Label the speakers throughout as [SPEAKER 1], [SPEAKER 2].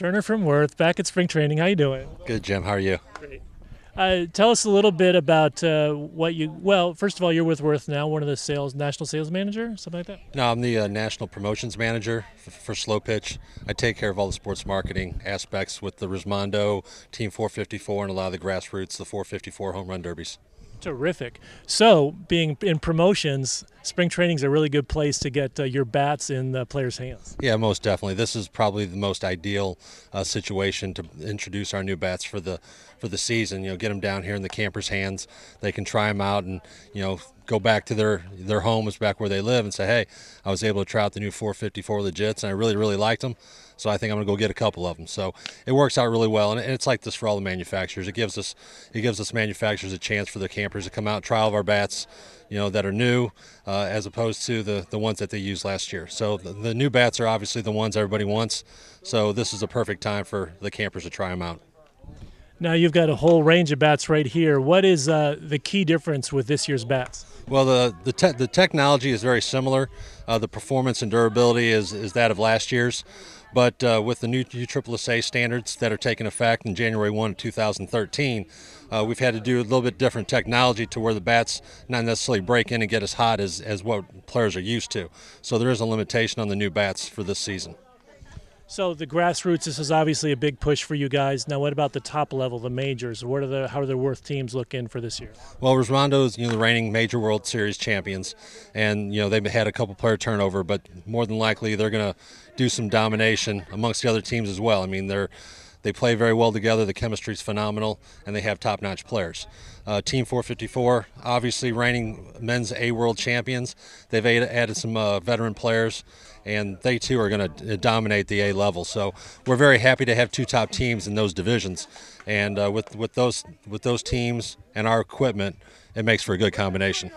[SPEAKER 1] Turner from Worth, back at spring training. How you doing?
[SPEAKER 2] Good, Jim. How are you?
[SPEAKER 1] Great. Tell us a little bit about what you. Well, first of all, you're with Worth now, one of the national sales manager, something like that.
[SPEAKER 2] No, I'm the national promotions manager for Slow Pitch. I take care of all the sports marketing aspects with the Rismondo, Team 454, and a lot of the grassroots, the 454 home run derbies.
[SPEAKER 1] Terrific. So, being in promotions, spring training is a really good place to get your bats in the players' hands.
[SPEAKER 2] Yeah, most definitely. This is probably the most ideal situation to introduce our new bats for the season. You know, get them down here in the campers' hands. They can try them out and go back to their homes, back where they live, and say, hey, I was able to try out the new 454 legits, and I really liked them. So I think I'm going to go get a couple of them. So it works out really well, and it's like this for all the manufacturers. It gives us manufacturers a chance for the campers to come out and try all of our bats, that are new, as opposed to the ones that they used last year. So the new bats are obviously the ones everybody wants. So this is a perfect time for the campers to try them out.
[SPEAKER 1] Now you've got a whole range of bats right here. What is the key difference with this year's bats?
[SPEAKER 2] Well, the technology is very similar. The performance and durability is that of last year's. But with the new USSSA standards that are taking effect in January 1, 2013, we've had to do a little bit different technology to where the bats not necessarily break in and get as hot as what players are used to. So there is a limitation on the new bats for this season.
[SPEAKER 1] So the grassroots, this is obviously a big push for you guys. Now, what about the top level, the majors? How are the Worth teams looking for this year?
[SPEAKER 2] Well, Rismondo is the reigning Major World Series champions, and they've had a couple player turnover, but more than likely they're going to do some domination amongst the other teams as well. I mean, they play very well together. The chemistry is phenomenal, and they have top-notch players. Team 454, obviously reigning men's A World champions. They've added some veteran players, and they too are going to dominate the A level. So we're very happy to have two top teams in those divisions, and with those teams and our equipment, it makes for a good combination.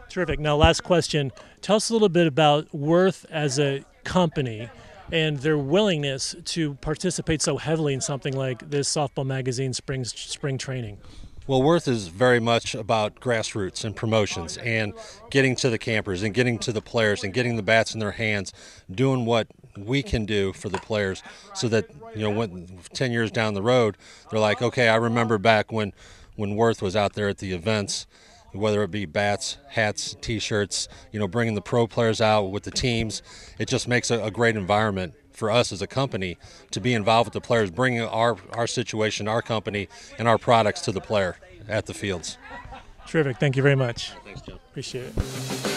[SPEAKER 1] Terrific. Now, last question. Tell us a little bit about Worth as a company and their willingness to participate so heavily in something like this softball magazine spring training.
[SPEAKER 2] Well, Worth is very much about grassroots and promotions and getting to the campers and getting to the players and getting the bats in their hands, doing what we can do for the players so that, when 10 years down the road, they're like, okay, I remember back when Worth was out there at the events, whether it be bats, hats, T-shirts, bringing the pro players out with the teams. It just makes a great environment for us as a company to be involved with the players, bringing our situation, our company, and our products to the player at the fields.
[SPEAKER 1] Terrific. Thank you very much.
[SPEAKER 2] Thanks, Jim.
[SPEAKER 1] Appreciate it.